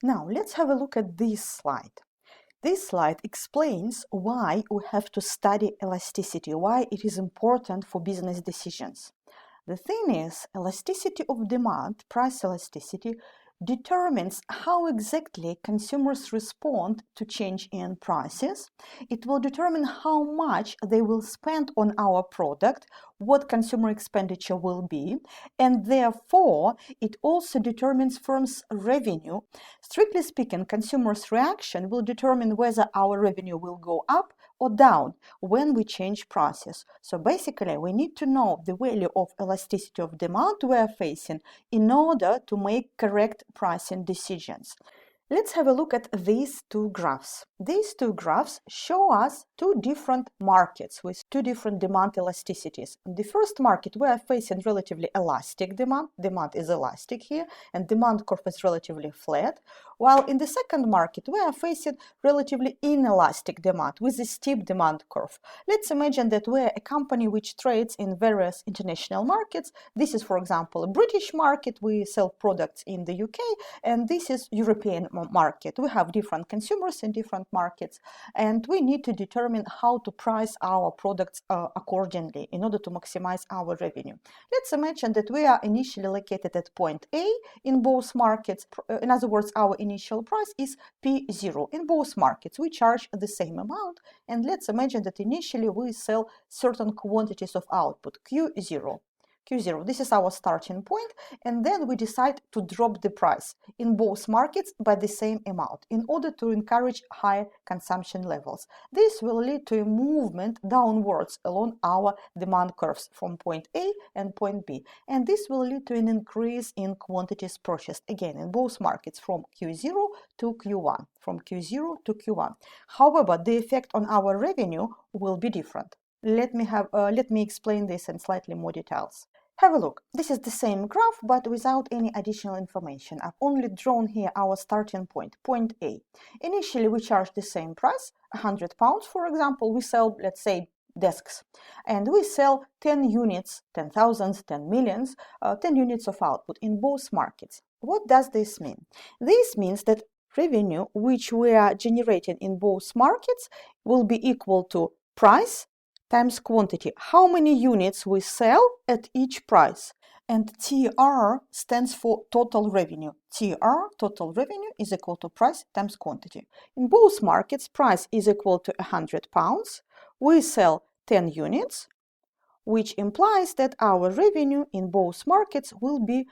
Now, let's have a look at this slide. This slide explains why we have to study elasticity, why it is important for business decisions. The thing is, elasticity of demand, price elasticity, determines how exactly consumers respond to change in prices. It will determine how much they will spend on our product, what consumer expenditure will be, and therefore it also determines firms' revenue. Strictly speaking, consumers' reaction will determine whether our revenue will go up or down when we change prices. So basically, we need to know the value of elasticity of demand we are facing in order to make correct pricing decisions. Let's have a look at these two graphs. These two graphs show us two different markets with two different demand elasticities. In the first market, we are facing relatively elastic demand. Demand is elastic here, and demand curve is relatively flat. While in the second market, we are facing relatively inelastic demand with a steep demand curve. Let's imagine that we are a company which trades in various international markets. This is, for example, a British market. We sell products in the UK, and this is European market. We have different consumers in different markets, and we need to determine how to price our products accordingly in order to maximize our revenue. Let's imagine that we are initially located at point A in both markets. In other words, our initial price is P0. In both markets, we charge the same amount, and let's imagine that initially we sell certain quantities of output, Q0. Q0, this is our starting point, and then we decide to drop the price in both markets by the same amount in order to encourage higher consumption levels. This will lead to a movement downwards along our demand curves from point A and point B, and this will lead to an increase in quantities purchased, again, in both markets from Q0 to Q1, from Q0 to Q1. However, the effect on our revenue will be different. Let me explain this in slightly more details. Have a look. This is the same graph, but without any additional information. I've only drawn here our starting point, point A. Initially, we charge the same price, £100, for example. We sell, let's say, desks, and we sell 10 units, 10,000, 10 millions, 10 units of output in both markets. What does this mean? This means that revenue which we are generating in both markets will be equal to price times quantity, how many units we sell at each price. And TR stands for total revenue. TR, total revenue, is equal to price times quantity. In both markets, price is equal to £100. We sell 10 units, which implies that our revenue in both markets will be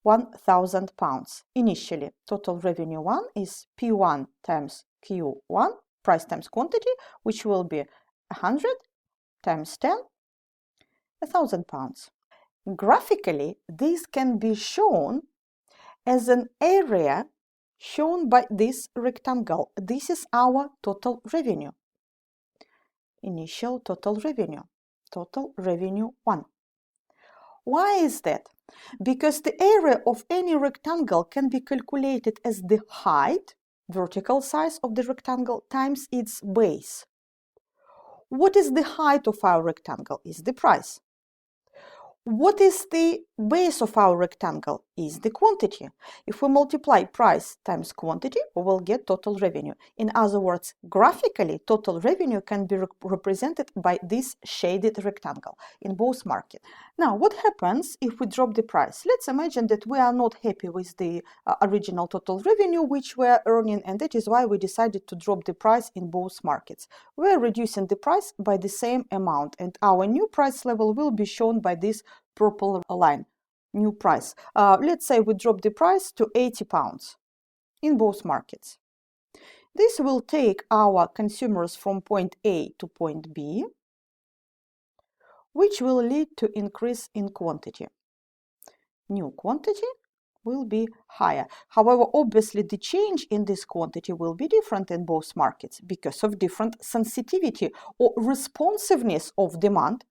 £1,000. Initially, total revenue 1 is P1 times Q1, price times quantity, which will be 100 times 10, £1,000. Graphically, this can be shown as an area shown by this rectangle. This is our total revenue. Initial total revenue 1. Why is that? Because the area of any rectangle can be calculated as the height, vertical size of the rectangle, times its base. What is the height of our rectangle? Is the price. What is the base of our rectangle? Is the quantity. If we multiply price times quantity, we will get total revenue. In other words, graphically, total revenue can be represented by this shaded rectangle in both markets. Now, what happens if we drop the price? Let's imagine that we are not happy with the original total revenue which we are earning, and that is why we decided to drop the price in both markets. We are reducing the price by the same amount, and our new price level will be shown by this purple line, new price. Let's say we drop the price to £80 in both markets. This will take our consumers from point A to point B, which will lead to increase in quantity. New quantity will be higher. However, obviously the change in this quantity will be different in both markets because of different sensitivity or responsiveness of demand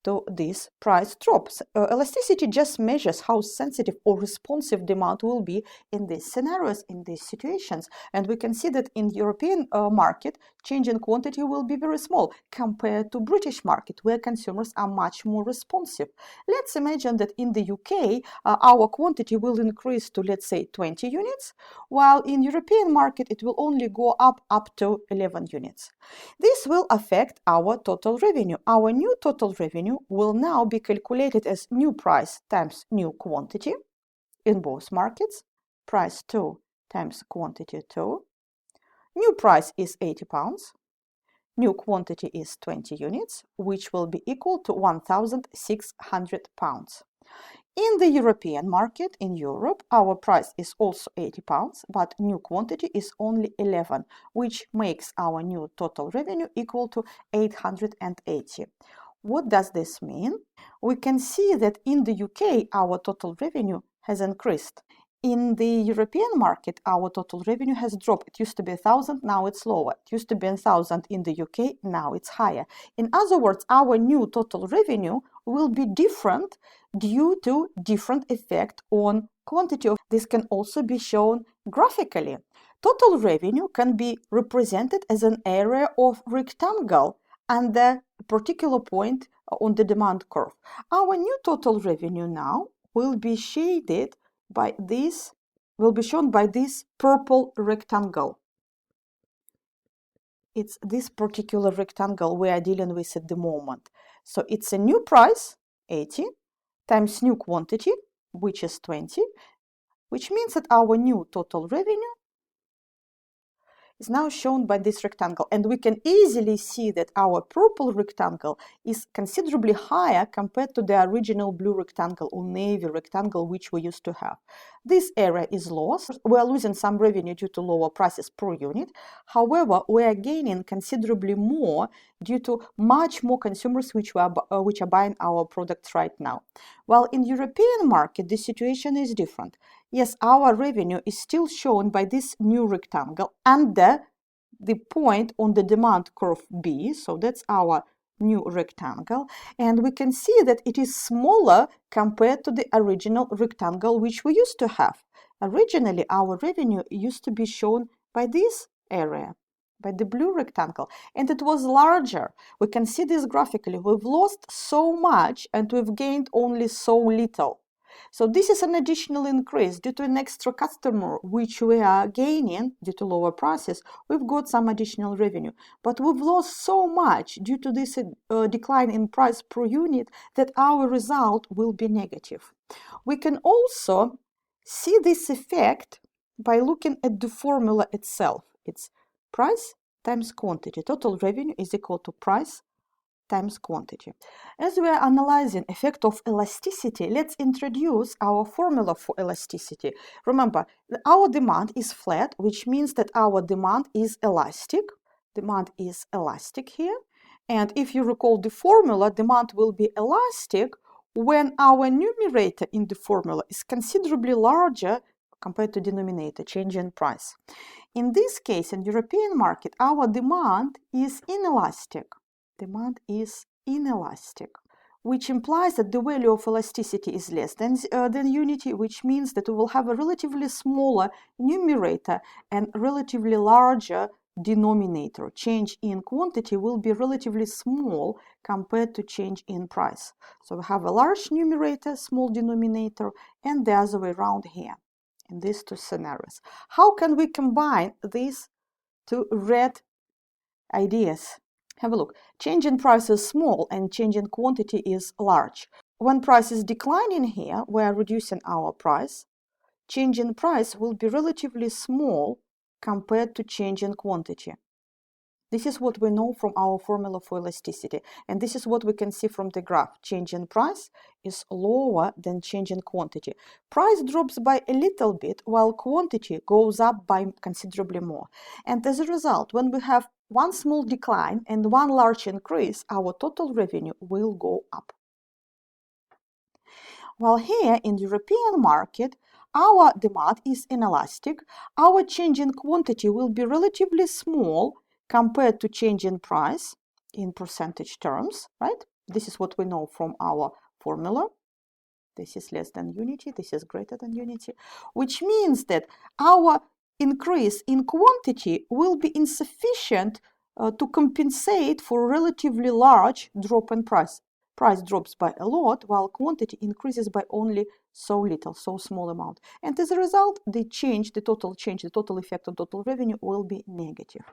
to this price drops. Elasticity just measures how sensitive or responsive demand will be in these scenarios, in these situations. And we can see that in European market, change in quantity will be very small compared to British market, where consumers are much more responsive. Let's imagine that in the UK, our quantity will increase to, let's say, 20 units, while in European market, it will only go up to 11 units. This will affect our total revenue. Our new total revenue will now be calculated as new price times new quantity in both markets. Price 2 times quantity 2. New price is £80. New quantity is 20 units, which will be equal to £1,600. In the European market, in Europe, our price is also £80, but new quantity is only 11, which makes our new total revenue equal to 880. What does this mean? We can see that in the UK, our total revenue has increased. In the European market, our total revenue has dropped. It used to be 1,000, now it's lower. It used to be 1,000 in the UK, now it's higher. In other words, our new total revenue will be different due to different effect on quantity. This can also be shown graphically. Total revenue can be represented as an area of rectangle under a particular point on the demand curve. Our new total revenue now will be shaded by this, will be shown by this purple rectangle. It's this particular rectangle we are dealing with at the moment. So it's a new price, 80, times new quantity, which is 20, which means that our new total revenue is now shown by this rectangle. And we can easily see that our purple rectangle is considerably higher compared to the original blue rectangle or navy rectangle which we used to have. This area is lost. We are losing some revenue due to lower prices per unit. However, we are gaining considerably more due to much more consumers which are buying our products right now. While in European market, the situation is different. Yes, our revenue is still shown by this new rectangle under the point on the demand curve B. So that's our new rectangle. And we can see that it is smaller compared to the original rectangle which we used to have. Originally, our revenue used to be shown by this area, by the blue rectangle, and it was larger. We can see this graphically. We've lost so much and we've gained only so little. So this is an additional increase due to an extra customer which we are gaining due to lower prices. We've got some additional revenue, but we've lost so much due to this decline in price per unit that our result will be negative. We can also see this effect by looking at the formula itself. It's price times quantity. Total revenue is equal to price times quantity. As we are analyzing effect of elasticity, let's introduce our formula for elasticity. Remember, our demand is flat, which means that our demand is elastic. Demand is elastic here. And if you recall the formula, demand will be elastic when our numerator in the formula is considerably larger compared to denominator, change in price. In this case, in European market, our demand is inelastic. Demand is inelastic, which implies that the value of elasticity is less than unity, which means that we will have a relatively smaller numerator and relatively larger denominator. Change in quantity will be relatively small compared to change in price. So we have a large numerator, small denominator, and the other way around here in these two scenarios. How can we combine these two red ideas? Have a look. Change in price is small and change in quantity is large. When price is declining here, we are reducing our price. Change in price will be relatively small compared to change in quantity. This is what we know from our formula for elasticity. And this is what we can see from the graph. Change in price is lower than change in quantity. Price drops by a little bit, while quantity goes up by considerably more. And as a result, when we have one small decline and one large increase, our total revenue will go up. While here in the European market, our demand is inelastic, our change in quantity will be relatively small compared to change in price in percentage terms, right? This is what we know from our formula. This is less than unity, this is greater than unity, which means that our increase in quantity will be insufficient to compensate for a relatively large drop in price. Price drops by a lot, while quantity increases by only so little, so small amount. And as a result, the total effect on total revenue will be negative.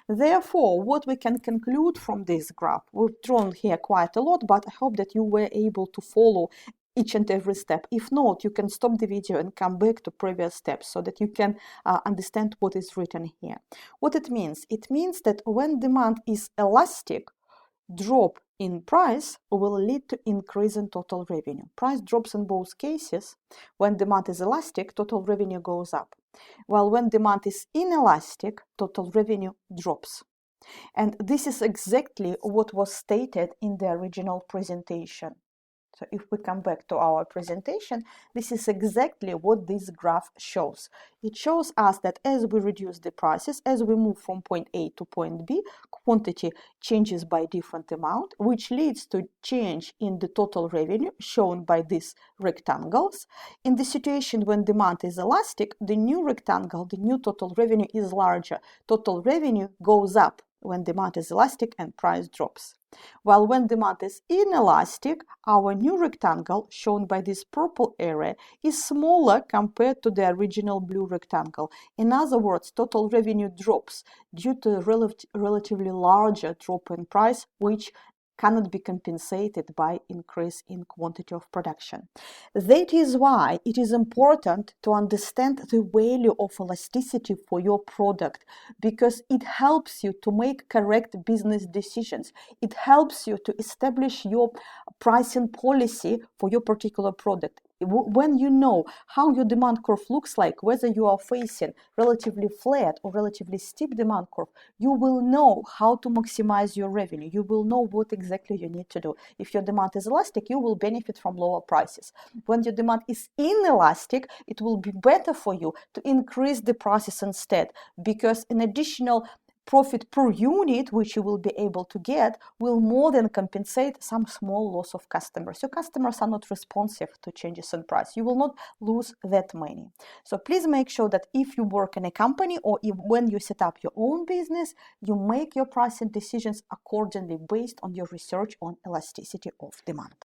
Therefore, what we can conclude from this graph, we've drawn here quite a lot, but I hope that you were able to follow each and every step. If not, you can stop the video and come back to previous steps so that you can understand what is written here. What it means? It means that when demand is elastic, drop in price will lead to increase in total revenue. Price drops in both cases. When demand is elastic, total revenue goes up. While when demand is inelastic, total revenue drops. And this is exactly what was stated in the original presentation. So if we come back to our presentation, this is exactly what this graph shows. It shows us that as we reduce the prices, as we move from point A to point B, quantity changes by different amount, which leads to change in the total revenue shown by these rectangles. In the situation when demand is elastic, the new rectangle, the new total revenue is larger. Total revenue goes up when demand is elastic and price drops. While when demand is inelastic, our new rectangle, shown by this purple area, is smaller compared to the original blue rectangle. In other words, total revenue drops due to a relatively larger drop in price, which cannot be compensated by increase in quantity of production. That is why it is important to understand the value of elasticity for your product, because it helps you to make correct business decisions. It helps you to establish your pricing policy for your particular product. When you know how your demand curve looks like, whether you are facing relatively flat or relatively steep demand curve, you will know how to maximize your revenue. You will know what exactly you need to do. If your demand is elastic, you will benefit from lower prices. When your demand is inelastic, it will be better for you to increase the prices instead, because an additional profit per unit, which you will be able to get, will more than compensate some small loss of customers. Your customers are not responsive to changes in price. You will not lose that many. So please make sure that if you work in a company or when you set up your own business, you make your pricing decisions accordingly based on your research on elasticity of demand.